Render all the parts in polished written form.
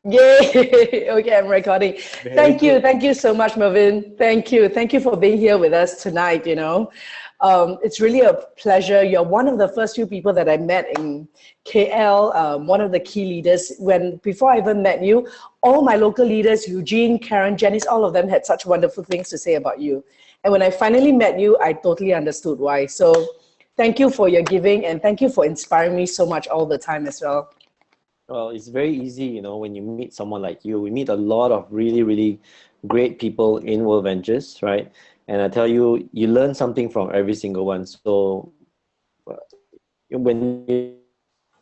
Yay! Okay, I'm recording. Very good. Thank you so much, Mervyn. Thank you for being here with us tonight. It's really a pleasure. You're one of the first few people that I met in KL. One of the key leaders. Before I even met you, all my local leaders, Eugene, Karen, Janice, all of them had such wonderful things to say about you. And when I finally met you, I totally understood why. So, thank you for your giving, and thank you for inspiring me so much all the time as well. Well, it's very easy, when you meet someone like you. We meet a lot of really, really great people in WorldVentures, right? And I tell you, you learn something from every single one. So when you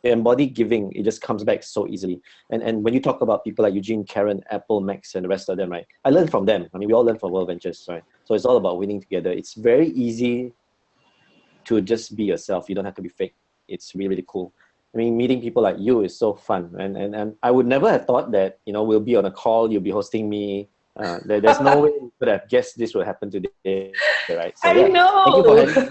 embody giving, it just comes back so easily. And when you talk about people like Eugene, Karen, Apple, Max, and the rest of them, right? I learned from them. I mean, we all learn from WorldVentures, right? So it's all about winning together. It's very easy to just be yourself. You don't have to be fake. It's really, really cool. I mean, meeting people like you is so fun. And I would never have thought that, we'll be on a call, you'll be hosting me. There's no way you could have guessed this would happen today, right? So, I know. Thank you for having me.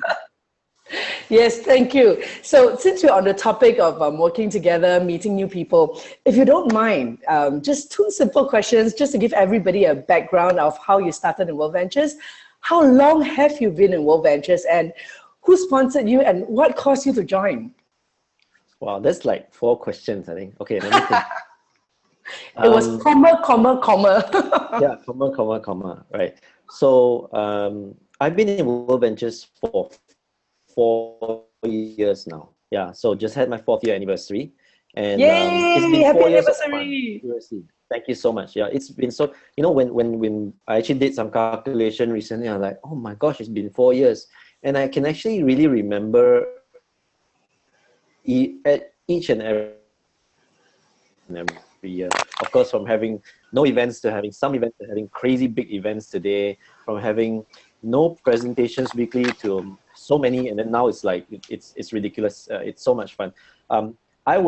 Yes, thank you. So since we're on the topic of working together, meeting new people, if you don't mind, just two simple questions just to give everybody a background of how you started in WorldVentures. How long have you been in WorldVentures, and who sponsored you, and what caused you to join? Wow, that's like 4 questions, I think. Okay, let me think. It was comma. Yeah, comma, right. So I've been in WorldVentures for 4 years now. Yeah, so just had my 4th year anniversary. And Yay! It's been Happy 4 years anniversary! of fun. Seriously. Thank you so much. Yeah, it's been so, when I actually did some calculation recently, I'm like, oh my gosh, it's been 4 years. And I can actually really remember at each and every year. Of course, from having no events to having some events to having crazy big events today, from having no presentations weekly to so many, and then now it's like it's ridiculous. It's so much fun. I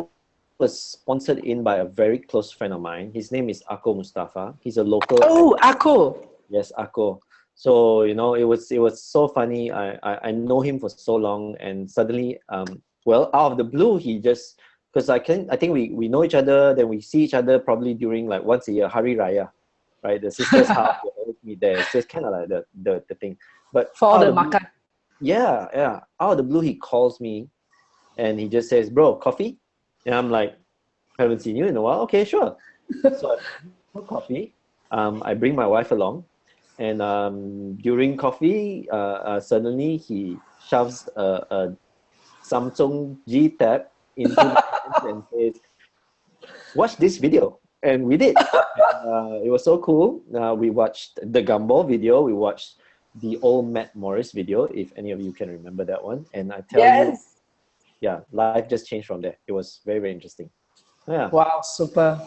was sponsored in by a very close friend of mine. His name is Ako Mustafa. He's a local. Oh, Ako. Yes, Ako. So it was so funny. I know him for so long, and suddenly well, out of the blue, he just, because I think we know each other, then we see each other probably during like once a year, Hari Raya, right? The sister's house, we always meet there. It's just kind of like the thing. But For the makan. Yeah. Out of the blue, he calls me and he just says, bro, coffee? And I'm like, haven't seen you in a while. Okay, sure. So I bring coffee. I bring my wife along. And during coffee, suddenly he shoves a Samsung G Tab into my hands and says, watch this video. And we did. It was so cool. We watched the Gumball video. We watched the old Matt Morris video, if any of you can remember that one. And I tell you, yeah, life just changed from there. It was very, very interesting. Yeah. Wow, super.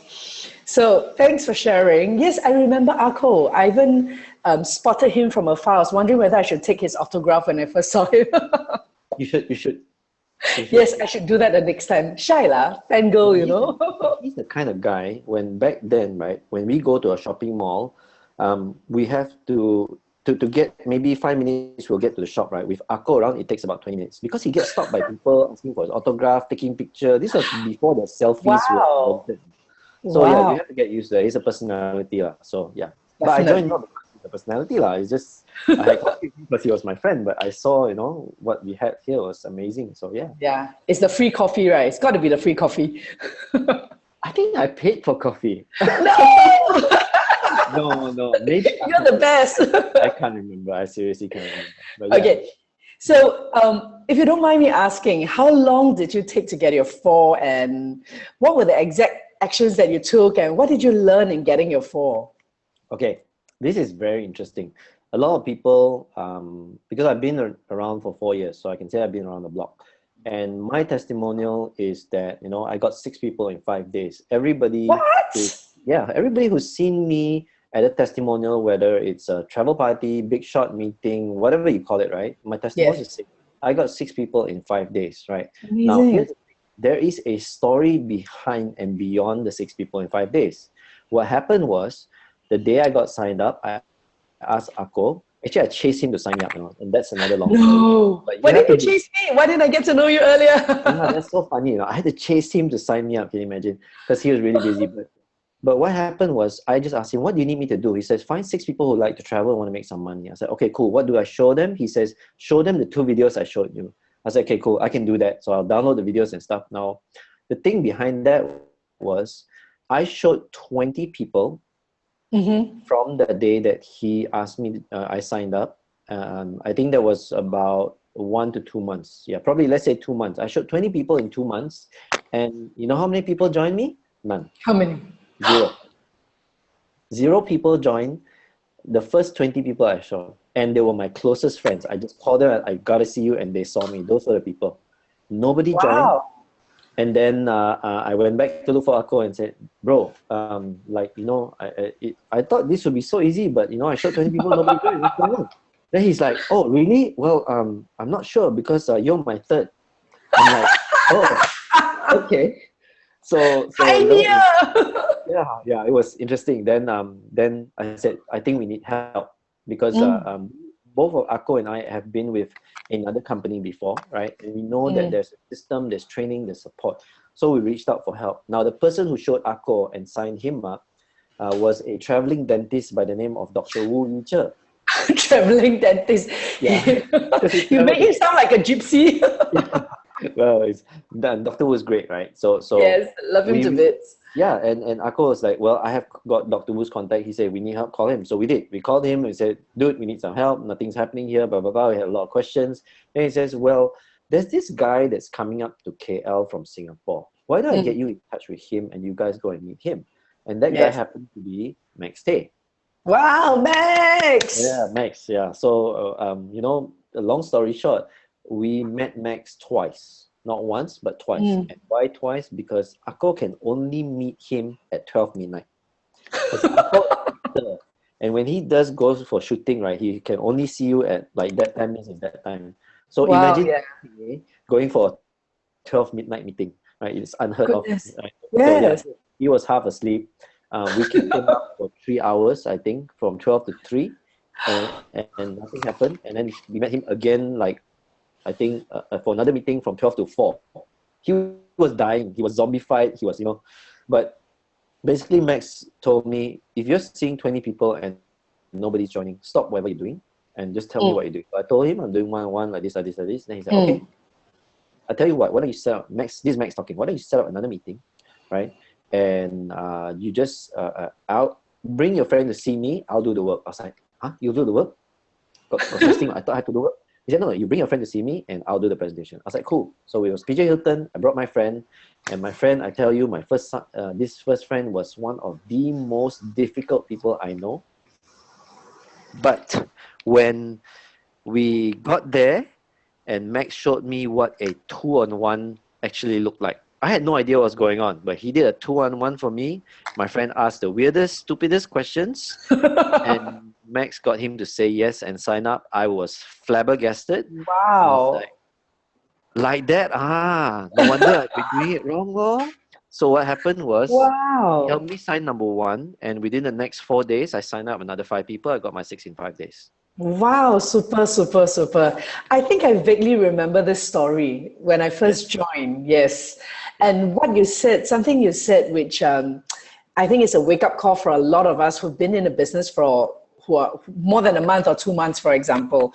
So thanks for sharing. Yes, I remember Ako. I even spotted him from afar. I was wondering whether I should take his autograph when I first saw him. You should. Yes, I should do that the next time. Shy lah, fangirl, He's the kind of guy, when back then, right, when we go to a shopping mall, we have to get maybe 5 minutes, we'll get to the shop, right? With Ako around, it takes about 20 minutes because he gets stopped by people asking for his autograph, taking picture. This was before the selfies were invented. So yeah, you have to get used to it. He's a personality. So yeah. Definitely. But I joined not because he's a personality. It's just, I had coffee because he was my friend, but I saw, what we had here was amazing. So yeah. Yeah, it's the free coffee, right? It's got to be the free coffee. I think I paid for coffee. No. Maybe you're the best. I can't remember. I seriously can't remember. But yeah. Okay. So if you don't mind me asking, how long did you take to get your 4, and what were the exact actions that you took, and what did you learn in getting your 4? Okay. This is very interesting. A lot of people, because I've been around for 4 years, so I can say I've been around the block. And my testimonial is that, I got 6 people in 5 days. Everybody who's seen me at a testimonial, whether it's a travel party, big shot meeting, whatever you call it, right? My testimonial is 6. I got 6 people in 5 days, right? Amazing. Now, there is a story behind and beyond the 6 people in 5 days. What happened was, the day I got signed up, I asked Ako. Actually, I chased him to sign me up, and that's another long story. Why didn't you chase me? Why didn't I get to know you earlier? Yeah, that's so funny. I had to chase him to sign me up. Can you imagine? Because he was really busy. But But what happened was, I just asked him, what do you need me to do? He says, find 6 people who like to travel and want to make some money. I said, okay, cool. What do I show them? He says, show them the 2 videos I showed you. I said, okay, cool. I can do that. So I'll download the videos and stuff. Now, the thing behind that was I showed 20 people from the day that he asked me, I signed up. I think that was about 1 to 2 months. Yeah, probably let's say 2 months. I showed 20 people in 2 months. And you know how many people joined me? None. How many? 0. 0 people joined the first 20 people I showed. And they were my closest friends. I just called them, I gotta see you, and they saw me. Those were the people. Nobody joined. And then I went back to look for Akko and said, bro, like, you know, I thought this would be so easy, but, you know, I showed 20 people, nobody joined. What's going on? Then he's like, oh, really? Well, I'm not sure because you're my third. I'm like, oh, okay. So yeah, it was interesting. Then I said, I think we need help because both of Akko and I have been with another company before, right? And we know that there's a system, there's training, there's support. So we reached out for help. Now, the person who showed Akko and signed him up was a traveling dentist by the name of Dr. Wu Yiche. Traveling dentist. Yeah. You make him sound like a gypsy. Yeah. Well, Dr. Wu was great, right? So yes, love him to bits. Yeah, and Akko was like, well, I have got Dr. Wu's contact. He said, we need help, call him. So we did. We called him and said, dude, we need some help. Nothing's happening here, blah, blah, blah. We had a lot of questions. Then he says, well, there's this guy that's coming up to KL from Singapore. Why don't I get you in touch with him and you guys go and meet him? And that guy happened to be Max Tay. Wow, Max! Yeah, Max, yeah. So, you know, a long story short, we met Max twice. Not once, but twice. And why twice? Because Akko can only meet him at 12 midnight. And when he goes for shooting, right, he can only see you at like that time is that time. So imagine going for a 12 midnight meeting, right? It's unheard of. Right? Yes. So, he was half asleep. We kept him up for 3 hours, I think, from 12 to 3. And nothing happened. And then we met him again, like, I think for another meeting from 12 to 4. He was dying. He was zombified. He was, you know. But basically, Max told me, if you're seeing 20 people and nobody's joining, stop whatever you're doing and just tell me what you're doing. So I told him I'm doing one like this, like this, like this. Then he said, okay. I'll tell you what, why don't you set up, Max, this is Max talking, why don't you set up another meeting, right? And you just, bring your friend to see me, I'll do the work. I was like, huh? You'll do the work? Got first thing I thought I had to do work. He said, no, you bring your friend to see me and I'll do the presentation. I was like, cool. So it was PJ Hilton. I brought my friend. And my friend, I tell you, this first friend was one of the most difficult people I know. But when we got there and Max showed me what a 2-on-1 actually looked like, I had no idea what was going on, but he did a 2-on-1 for me. My friend asked the weirdest, stupidest questions. And Max got him to say yes and sign up. I was flabbergasted. Wow. Like that? No wonder I've been doing it wrong, lor. So what happened was, he helped me sign number 1, and within the next 4 days, I signed up another 5 people. I got my 6 in 5 days. Wow, super, super, super. I think I vaguely remember this story when I first joined, yes. And what you said, something you said, which I think is a wake-up call for a lot of us who've been in a business for more than a month or 2 months, for example,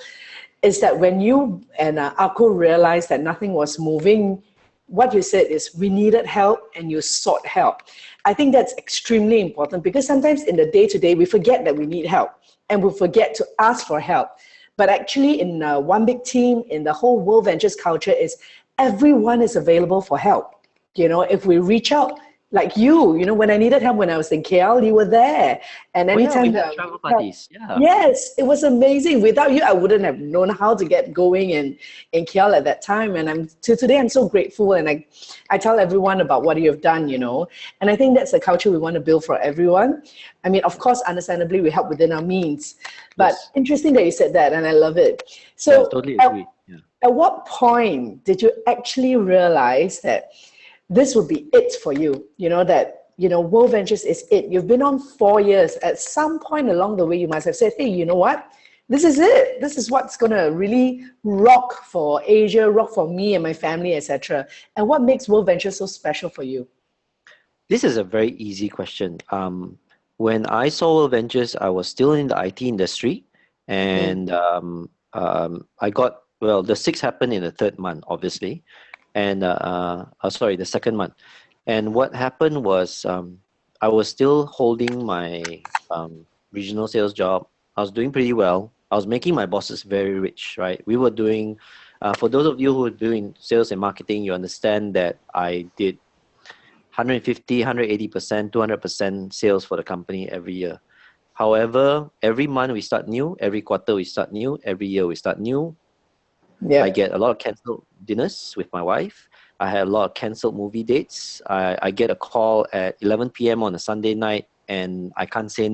is that when you and Akko realized that nothing was moving, what you said is we needed help and you sought help. I think that's extremely important because sometimes in the day-to-day, we forget that we need help and we forget to ask for help. But actually in one big team, in the whole WorldVentures culture is everyone is available for help. You know, if we reach out, like you know, when I needed help when I was in KL, you were there. And anytime we had travel parties. Yeah. Yes, it was amazing. Without you, I wouldn't have known how to get going in KL at that time. And today, I'm so grateful. And I tell everyone about what you've done, you know. And I think that's the culture we want to build for everyone. I mean, of course, understandably, we help within our means. But interesting that you said that, and I love it. So I totally agree. At what point did you actually realize that this would be it for you? You know, that, you know, WorldVentures is it. You've been on 4 years. At some point along the way, you must have said, hey, you know what? This is it. This is what's going to really rock for Asia, rock for me and my family, etc. And what makes WorldVentures so special for you? This is a very easy question. When I saw WorldVentures, I was still in the IT industry, and I got, well, the six happened in the third month, obviously, and sorry, the second month. And what happened was I was still holding my regional sales job. I was doing pretty well. I was making my bosses very rich, right? We were doing, for those of you who are doing sales and marketing, you understand that I did 150, 180%, 200% sales for the company every year. However, every month we start new, every quarter we start new, every year we start new. Yeah. I get a lot of canceled dinners with my wife. I had a lot of canceled movie dates. I get a call at 11 p.m. on a Sunday night, and I can't say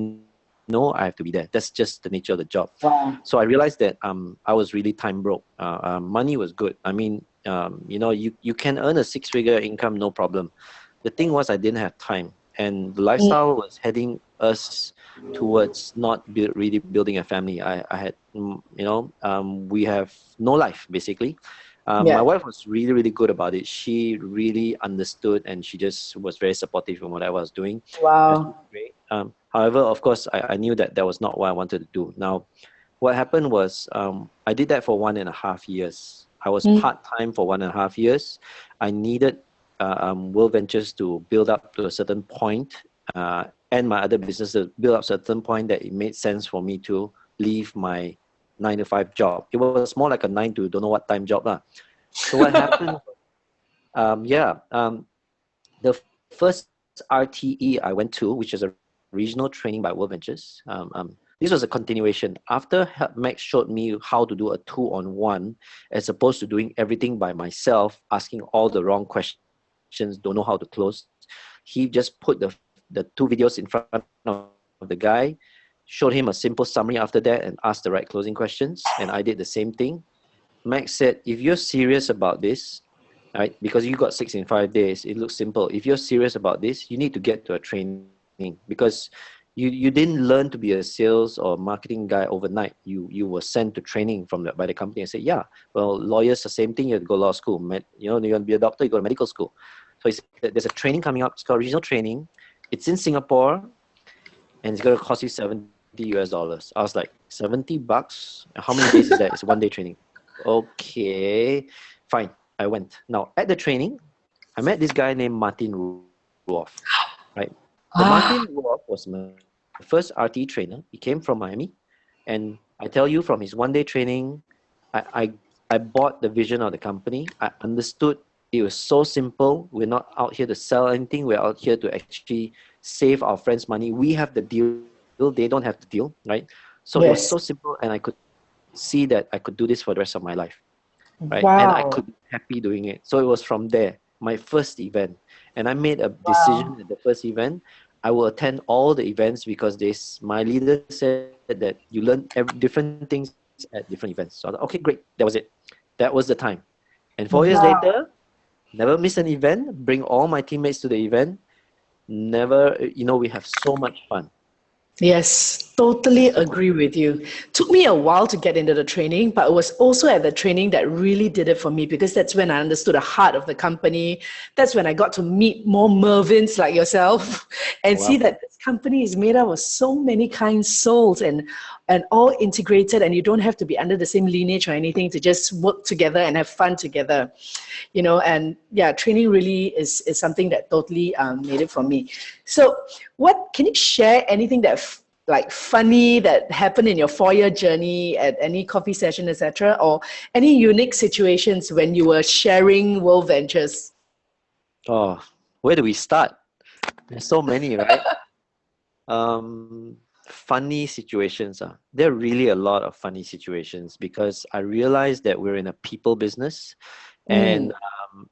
no, I have to be there. That's just the nature of the job. Wow. So I realized that I was really time broke. Money was good. I mean, you can earn a six-figure income, no problem. The thing was I didn't have time, and the lifestyle was heading us towards not really building a family. I had, we have no life, basically. My wife was really, really good about it. She really understood, and she just was very supportive in what I was doing. Wow. Great. However, of course, I knew that that was not what I wanted to do. Now, what happened was I did that for 1.5 years. I was part-time for 1.5 years. I needed WorldVentures to build up to a certain point, and my other business to build up to a certain point that it made sense for me to leave my 9-to-5 job. It was more like a 9 to don't know what time job. So what happened, the first RTE I went to, which is a regional training by WorldVentures, this was a continuation. After Max showed me how to do a 2-on-1, as opposed to doing everything by myself, asking all the wrong questions, don't know how to close, he just put the 2 videos in front of the guy, showed him a simple summary after that, and asked the right closing questions. And I did the same thing. Max said, if you're serious about this, right, because you got 6 in 5 days, it looks simple. If you're serious about this, you need to get to a training, because you didn't learn to be a sales or marketing guy overnight. You were sent to training by the company and say, yeah, well, lawyers, the same thing, you have to go to law school. You want to be a doctor, you go to medical school. So he said, there's a training coming up, it's called regional training. It's in Singapore, and it's going to cost you $70. I was like, $70? How many days is that? It's 1 day training. Okay, fine. I went. Now, at the training, I met this guy named Martin Ruoff, right? So Martin Ruoff was my first RT trainer. He came from Miami, and I tell you, from his 1 day training, I bought the vision of the company. I understood it was so simple. We're not out here to sell anything. We're out here to actually save our friends money. We have the deal. They don't have the deal, right? So it was so simple, and I could see that I could do this for the rest of my life, right? Wow. And I could be happy doing it. So it was from there, my first event. And I made a decision at the first event. I will attend all the events, because my leader said that you learn different things at different events. So I thought, okay, great. That was it. That was the time. And 4 years later, never miss an event, bring all my teammates to the event. Never, we have so much fun. Yes, totally agree with you. Took me a while to get into the training, but it was also at the training that really did it for me, because that's when I understood the heart of the company. That's when I got to meet more Mervyns like yourself and see that this company is made up of so many kind souls and all integrated, and you don't have to be under the same lineage or anything to just work together and have fun together. And yeah, training really is something that totally made it for me. So can you share anything that like funny that happened in your 4-year journey at any coffee session, etc., or any unique situations when you were sharing WorldVentures? Oh, where do we start? There's so many, right? Funny situations. There are really a lot of funny situations, because I realized that we're in a people business. And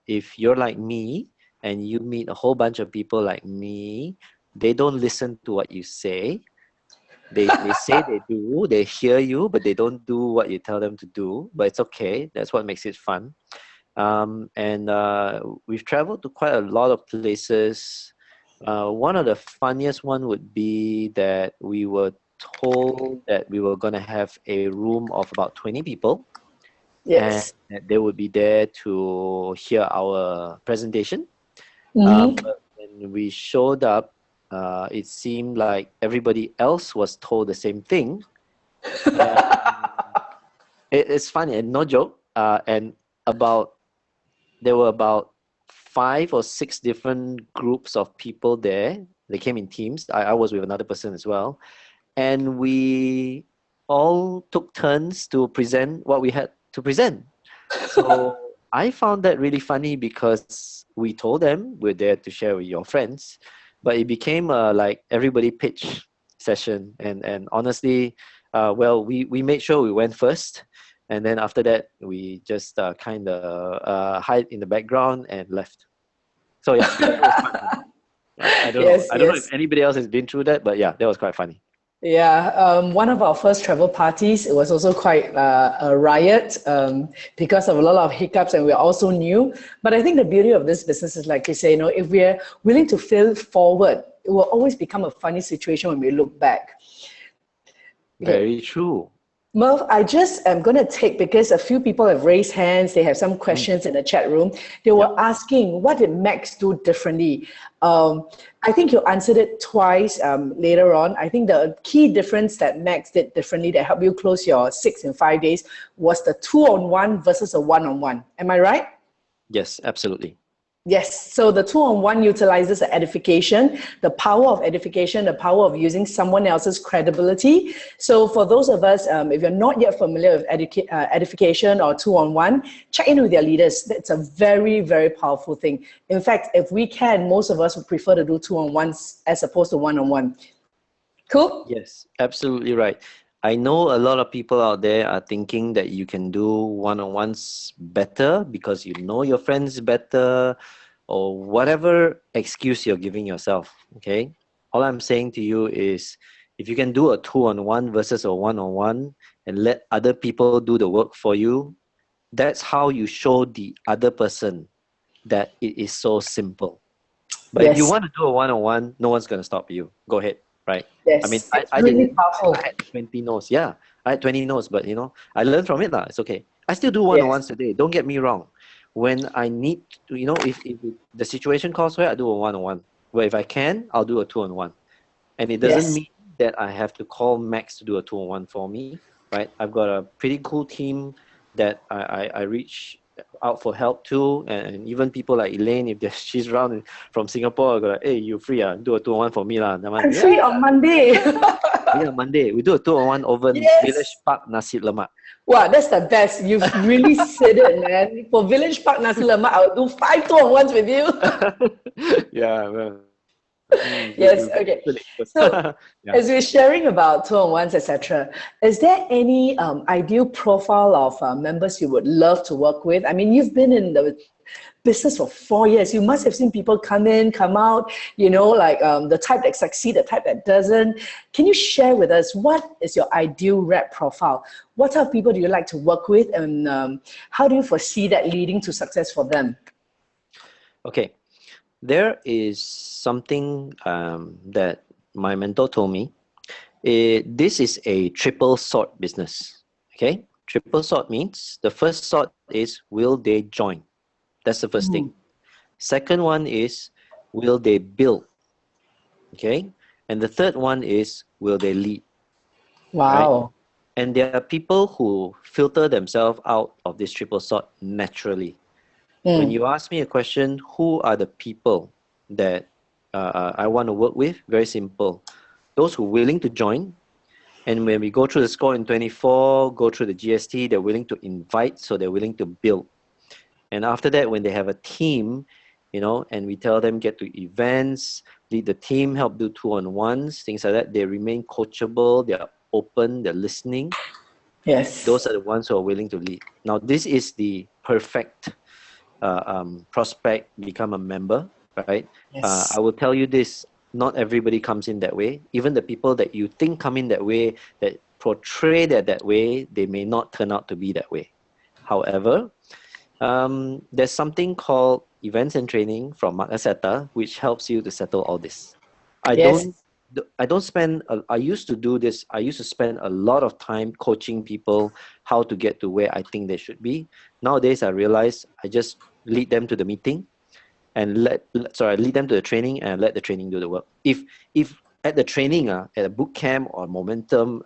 if you're like me and you meet a whole bunch of people like me, they don't listen to what you say. They say they do, they hear you, but they don't do what you tell them to do. But it's okay. That's what makes it fun. And we've traveled to quite a lot of places. One of the funniest one would be that we were told that we were going to have a room of about 20 people. Yes. And that they would be there to hear our presentation. But when we showed up, it seemed like everybody else was told the same thing. It's funny and no joke. And there were about 5 or 6 different groups of people there. They came in teams. I was with another person as well, and we all took turns to present what we had to present. So I found that really funny because we told them we're there to share with your friends, but it became like everybody pitch session. And honestly, well, we made sure we went first, and then after that we just kind of hide in the background and left. So yeah, that was quite funny. I don't know. I don't know if anybody else has been through that, but yeah, that was quite funny. Yeah, one of our first travel parties, it was also quite a riot because of a lot of hiccups, and we're also new. But I think the beauty of this business is, like you say, if we're willing to fail forward, it will always become a funny situation when we look back. Very true. Merv, I just am going to take, because a few people have raised hands, they have some questions in the chat room. They were asking, what did Max do differently? I think you answered it twice later on. I think the key difference that Max did differently that helped you close your 6 in 5 days was the 2-on-1 versus a 1-on-1. Am I right? Yes, absolutely. Yes, so the 2-on-1 utilizes the edification, the power of edification, the power of using someone else's credibility. So for those of us, if you're not yet familiar with edification or 2-on-1, check in with your leaders. That's a very, very powerful thing. In fact, if we can, most of us would prefer to do 2-on-1s as opposed to 1-on-1. Cool? Yes, absolutely right. I know a lot of people out there are thinking that you can do 1-on-ones better because you know your friends better, or whatever excuse you're giving yourself, okay? All I'm saying to you is, if you can do a 2-on-1 versus a 1-on-1 and let other people do the work for you, that's how you show the other person that it is so simple. But if you want to do a 1-on-1, no one's going to stop you. Go ahead, right? Yes, I mean, I really did it. Powerful. I had 20 no's. Yeah, I had 20 no's, but I learned from it. It's okay. I still do 1-on-ones today. Don't get me wrong. When I need to, if the situation calls for it, I do a 1-on-1. But if I can, I'll do a 2-on-1. And it doesn't mean that I have to call Max to do a 2-on-1 for me, right? I've got a pretty cool team that I reach out for help too, and even people like Elaine, if she's around from Singapore, I go like, hey, you free? Do a 2-on-1 for me lah. I'm free on Monday. Yeah, Monday we do a 2-on-1 over Village Park Nasi Lemak. Wow, that's the best. You've really said it, man. For Village Park Nasi Lemak, I'll do 5 2-on-1s with you. Yeah, well. Yes, okay. So, as we're sharing about 2-on-1s, etc., is there any ideal profile of members you would love to work with? I mean, you've been in the business for 4 years. You must have seen people come in, come out, like the type that succeed, the type that doesn't. Can you share with us, what is your ideal rep profile? What type of people do you like to work with, and how do you foresee that leading to success for them? Okay. There is something that my mentor told me. This is a triple sort business. Okay? Triple sort means the first sort is, will they join? That's the first thing. Second one is, will they build? Okay? And the third one is, will they lead? Wow. Right? And there are people who filter themselves out of this triple sort naturally. When you ask me a question, who are the people that I want to work with? Very simple. Those who are willing to join. And when we go through the score in 24, go through the GST, they're willing to invite, so they're willing to build. And after that, when they have a team, and we tell them get to events, lead the team, help do 2-on-1s, things like that, they remain coachable, they're open, they're listening. Yes. Those are the ones who are willing to lead. Now, this is the perfect prospect, become a member, right? Yes. I will tell you this, not everybody comes in that way. Even the people that you think come in that way, that portray that way, they may not turn out to be that way. However, there's something called events and training from Mark Aceta, which helps you to settle all this. I don't spend, I used to do this, I used to spend a lot of time coaching people how to get to where I think they should be. Nowadays, I realize I just lead them to the meeting, and lead them to the training and let the training do the work. If at the training, at a boot camp or momentum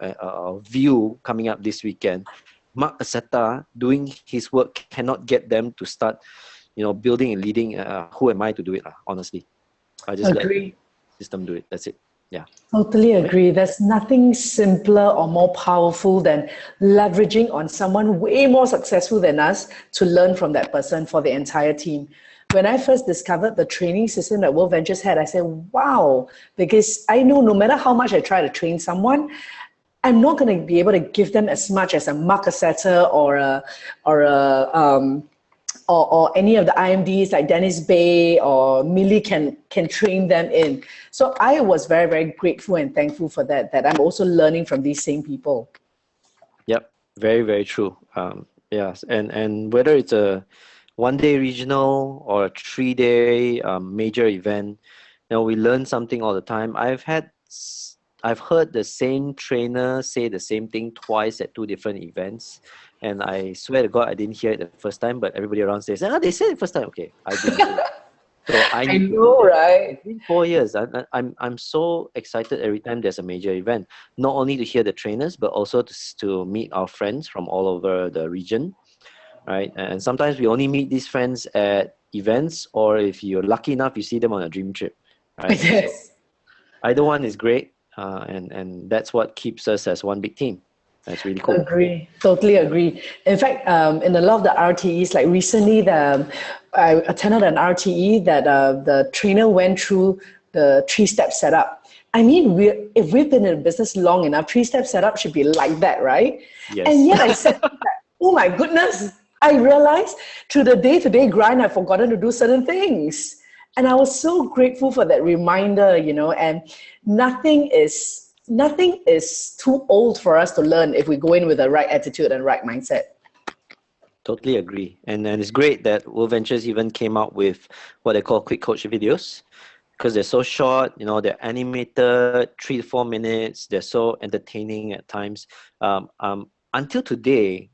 view coming up this weekend, Mark Aceta doing his work cannot get them to start, building and leading. Who am I to do it? Honestly, I just let the system do it. That's it. Yeah. Totally agree. There's nothing simpler or more powerful than leveraging on someone way more successful than us to learn from that person for the entire team. When I first discovered the training system that WorldVentures had, I said, wow, because I know no matter how much I try to train someone, I'm not going to be able to give them as much as a Mark Aceta or any of the IMDs like Dennis Bay or Millie can train them in. So I was very, very grateful and thankful for that I'm also learning from these same people. Yep, very, very true. Yes, and whether it's a one-day regional or a 3-day major event, we learn something all the time. I've heard the same trainer say the same thing twice at 2 different events, and I swear to God I didn't hear it the first time, but everybody around says, they said it first time. Okay, I didn't hear it. So I know, right? It's been 4 years. I'm so excited every time there's a major event, not only to hear the trainers, but also to meet our friends from all over the region, right? And sometimes we only meet these friends at events, or if you're lucky enough, you see them on a dream trip, right? Yes. So either one is great, and that's what keeps us as one big team. That's really cool. Agree, totally agree. In fact, in a lot of the RTEs, like recently, I attended an RTE that the trainer went through the 3-step setup. I mean, if we've been in business long enough, 3-step setup should be like that, right? Yes. And yet I said, oh my goodness, I realized through the day-to-day grind, I've forgotten to do certain things. And I was so grateful for that reminder, and nothing is too old for us to learn if we go in with the right attitude and right mindset. Totally agree. And it's great that WorldVentures even came out with what they call quick coach videos, because they're so short, they're animated, 3 to 4 minutes, they're so entertaining at times. Until today,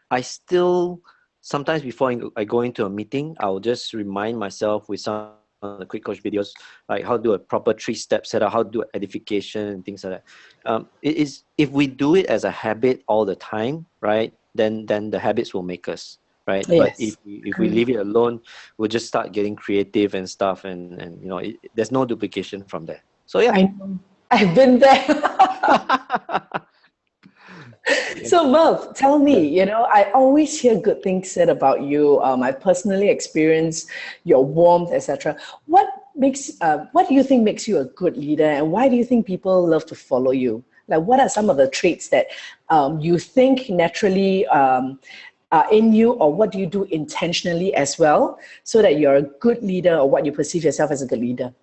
I still, sometimes before I go into a meeting, I'll just remind myself with some of the quick coach videos, like how to do a proper 3-step setup, how to do edification and things like that. If we do it as a habit all the time, right, then the habits will make us, right? Yes. But if we leave it alone, we'll just start getting creative and stuff, and there's no duplication from there. So yeah. I know. I've been there. So Merv, tell me, I always hear good things said about you. I personally experienced your warmth, etc. What do you think makes you a good leader, and why do you think people love to follow you? Like, what are some of the traits that you think naturally are in you, or what do you do intentionally as well, so that you're a good leader, or what you perceive yourself as a good leader?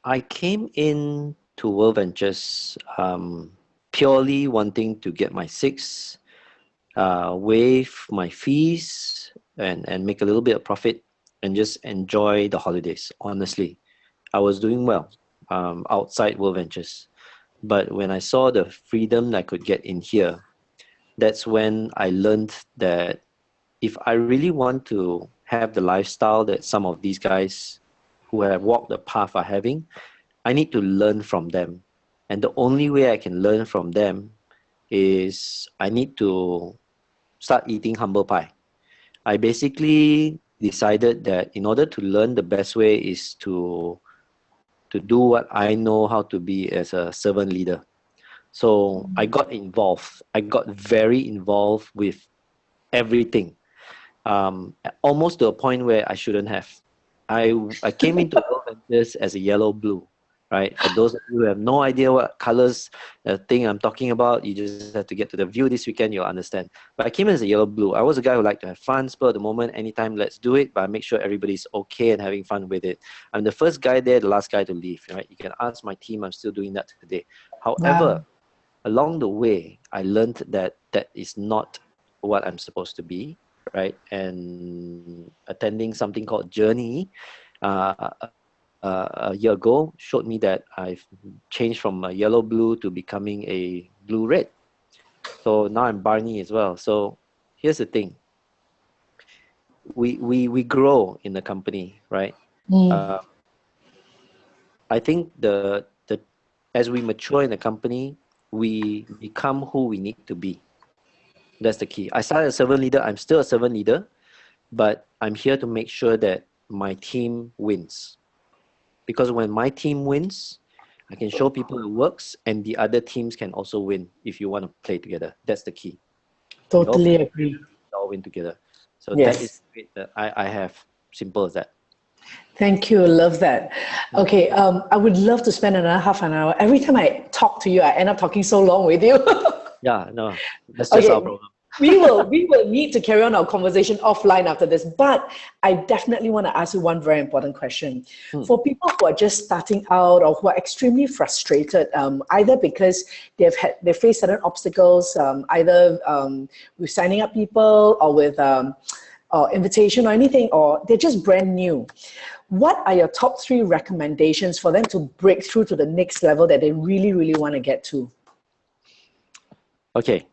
I came in to WorldVentures purely wanting to get my 6, waive my fees, and make a little bit of profit, and just enjoy the holidays. Honestly, I was doing well outside WorldVentures, but when I saw the freedom I could get in here, that's when I learned that if I really want to have the lifestyle that some of these guys who have walked the path are having, I need to learn from them. And the only way I can learn from them is I need to start eating humble pie. I basically decided that in order to learn, the best way is to do what I know how to be as a servant leader. So I got involved. I got very involved with everything, almost to a point where I shouldn't have. I came into WorldVentures as a yellow blue, right? For those of you who have no idea what colors the thing I'm talking about, you just have to get to the view this weekend, you'll understand. But I came in as a yellow blue. I was a guy who liked to have fun, spur of the moment, anytime, let's do it, but I make sure everybody's okay and having fun with it. I'm the first guy there, the last guy to leave, right? You can ask my team, I'm still doing that today. However, along the way, I learned that that is not what I'm supposed to be, right? And attending something called Journey a year ago showed me that I've changed from a yellow blue to becoming a blue red. So now I'm Barney as well. So here's the thing. we grow in the company, right? I think the as we mature in the company, we become who we need to be. That's the key. I started as a servant leader. I'm still a servant leader, but I'm here to make sure that my team wins. Because when my team wins, I can show people it works, and the other teams can also win if you want to play together. That's the key. Totally agree. We all win together. So Yes. that is great that I have. Simple as that. Thank you. Love that. Okay. I would love to spend another half an hour. Every time I talk to you, I end up talking so long with you. Yeah, no, that's just our problem. we will need to carry on our conversation offline after this, but I definitely want to ask you one very important question. For people who are just starting out or who are extremely frustrated, either because they face certain obstacles, either with signing up people or with or invitation or anything, or they're just brand new. What are your top 3 recommendations for them to break through to the next level that they really, really want to get to? Okay.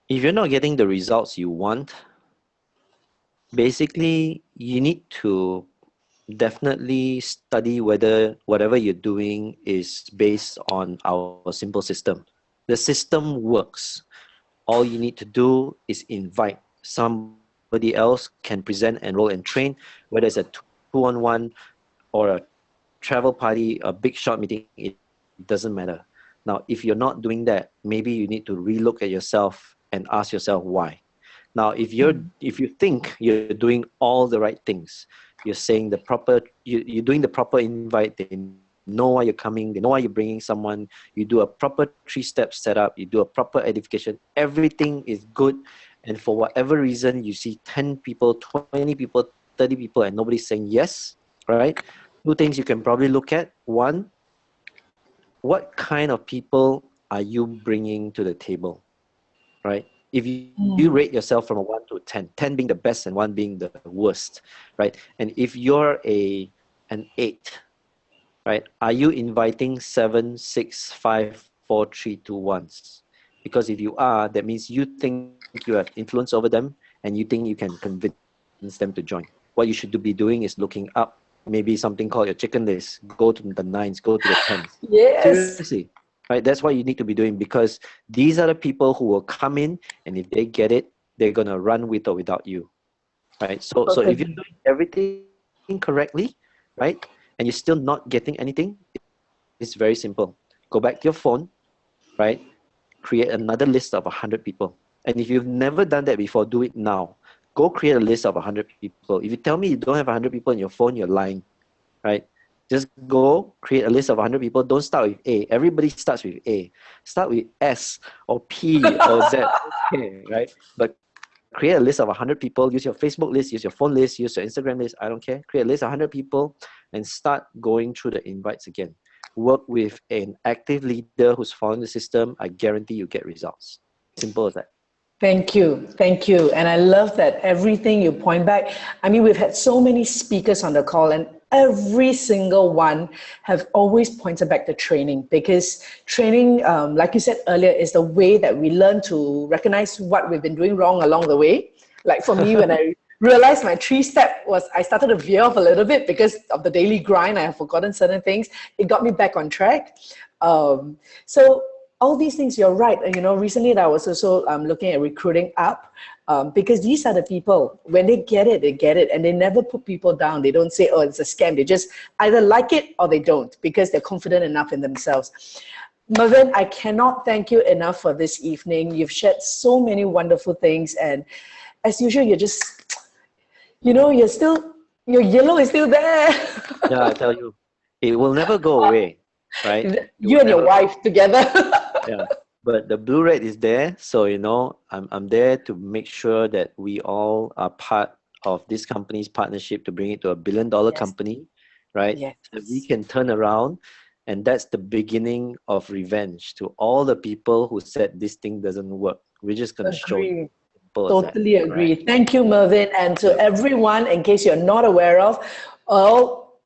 If you're not getting the results you want, basically you need to definitely study whether whatever you're doing is based on our simple system. The system works. All you need to do is invite somebody else, can present, enroll, and train, whether it's a 2-on-1 or a travel party, a big shot meeting, it doesn't matter. Now, if you're not doing that, maybe you need to relook at yourself and ask yourself why. Now, if you think you're doing all the right things, you're saying you're doing the proper invite, they know why you're coming, they know why you're bringing someone, you do a proper 3-step setup, you do a proper edification, everything is good, and for whatever reason you see 10 people, 20 people, 30 people, and nobody's saying yes, right? 2 things you can probably look at. 1, what kind of people are you bringing to the table, right? If you rate yourself from a 1 to 10, 10 being the best and 1 being the worst, right? And if you're an 8, right, are you inviting 7, 6, 5, 4, 3, 2, 1s? Because if you are, that means you think you have influence over them and you think you can convince them to join. What you should be doing is looking up, maybe something called your chicken list. Go to the 9s, go to the 10s. Yes. Seriously. Right, that's what you need to be doing, because these are the people who will come in, and if they get it, they're gonna run with or without you, right? So if you're doing everything correctly, right, and you're still not getting anything, it's very simple. Go back to your phone, right? Create another list of 100 people, and if you've never done that before, do it now. Go create a list of 100 people. If you tell me you don't have 100 people in your phone, you're lying, right? Just go create a list of 100 people. Don't start with A. Everybody starts with A. Start with S or P or Z. Okay, right? But create a list of 100 people. Use your Facebook list, use your phone list, use your Instagram list. I don't care. Create a list of 100 people and start going through the invites again. Work with an active leader who's following the system. I guarantee you get results. Simple as that. Thank you. Thank you. And I love that everything you point back. I mean, we've had so many speakers on the call, and every single one have always pointed back to training, because training, like you said earlier, is the way that we learn to recognize what we've been doing wrong along the way. Like for me, when I realized my 3-step was, I started to veer off a little bit because of the daily grind. I have forgotten certain things. It got me back on track. So all these things, you're right. You know, recently I was also looking at recruiting up, because these are the people, when they get it, and they never put people down. They don't say, oh, it's a scam. They just either like it or they don't, because they're confident enough in themselves. Mervyn, I cannot thank you enough for this evening. You've shared so many wonderful things, and as usual, you're just, you know, your yellow is still there. Yeah, I tell you, it will never go away, right? You and your wife together. Yeah, but the blue red is there, so you know I'm there to make sure that we all are part of this company's partnership to bring it to $1 billion company, right? Yes. So we can turn around, and that's the beginning of revenge to all the people who said this thing doesn't work. We're just gonna show you. Totally agree. Right. Thank you, Mervyn, and to everyone. In case you're not aware of,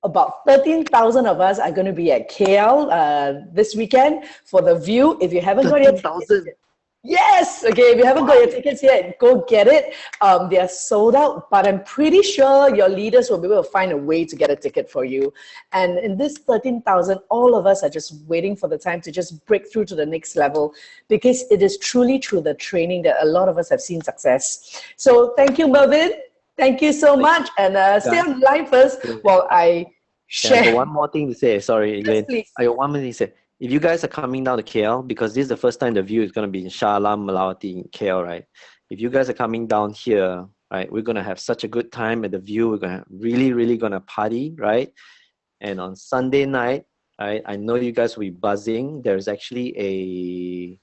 about 13,000 of us are going to be at KL this weekend for the View. If you haven't got it, Yes. Okay. If you haven't got your tickets yet, go get it. They are sold out, but I'm pretty sure your leaders will be able to find a way to get a ticket for you. And in this 13,000, all of us are just waiting for the time to just break through to the next level, because it is truly through the training that a lot of us have seen success. So thank you, Mervyn. Thank you so much. And stay on the line first while I share. I got one more thing to say. Sorry, Elaine. Yes, please. I got one more thing to say. If you guys are coming down to KL, because this is the first time the view is going to be in Shah Alam, Malawati in KL, right? If you guys are coming down here, right, we're going to have such a good time at the view. We're going to really going to party, right? And on Sunday night, right, I know you guys will be buzzing. There's actually a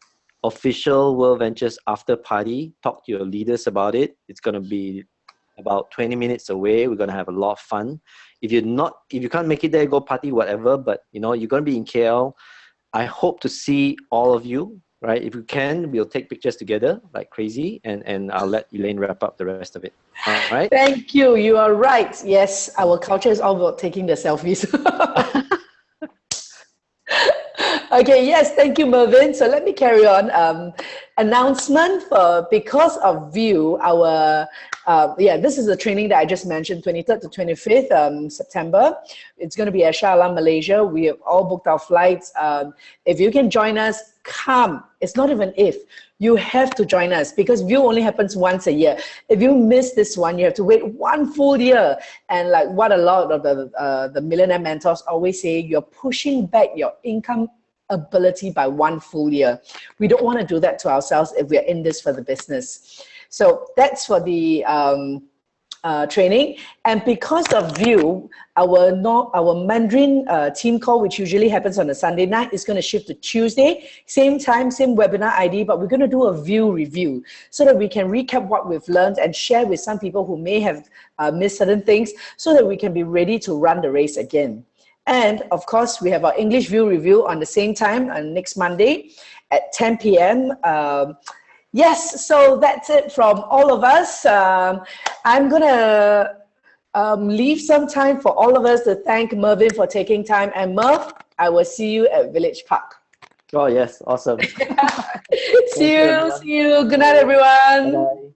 official WorldVentures after party. Talk to your leaders about it. It's going to be about 20 minutes away. We're going to have a lot of fun. If you can't make it there, go party, whatever. But you know, you're going to be in KL. I hope to see all of you, right? If you can, we'll take pictures together like crazy, and I'll let Elaine wrap up the rest of it. All right? Thank you. You are right. Yes, our culture is all about taking the selfies. Okay, yes, thank you, Mervyn. So let me carry on. Announcement for, because of View, our, this is the training that I just mentioned, 23rd to 25th September. It's going to be at Shah Alam, Malaysia. We have all booked our flights. If you can join us, come. It's not even if. You have to join us, because View only happens once a year. If you miss this one, you have to wait 1 full year. And like what a lot of the millionaire mentors always say, you're pushing back your income ability by 1 full year. We don't want to do that to ourselves if we're in this for the business. So that's for the training. And because of View, our Mandarin team call, which usually happens on a Sunday night, is going to shift to Tuesday. Same time, same webinar ID, but we're going to do a View review so that we can recap what we've learned and share with some people who may have missed certain things, so that we can be ready to run the race again. And of course, we have our English View review on the same time on next Monday at 10 p.m. Yes, so that's it from all of us. I'm going to leave some time for all of us to thank Mervyn for taking time. And Merv, I will see you at Village Park. Oh, yes. Awesome. See you. Good night, everyone. Bye-bye.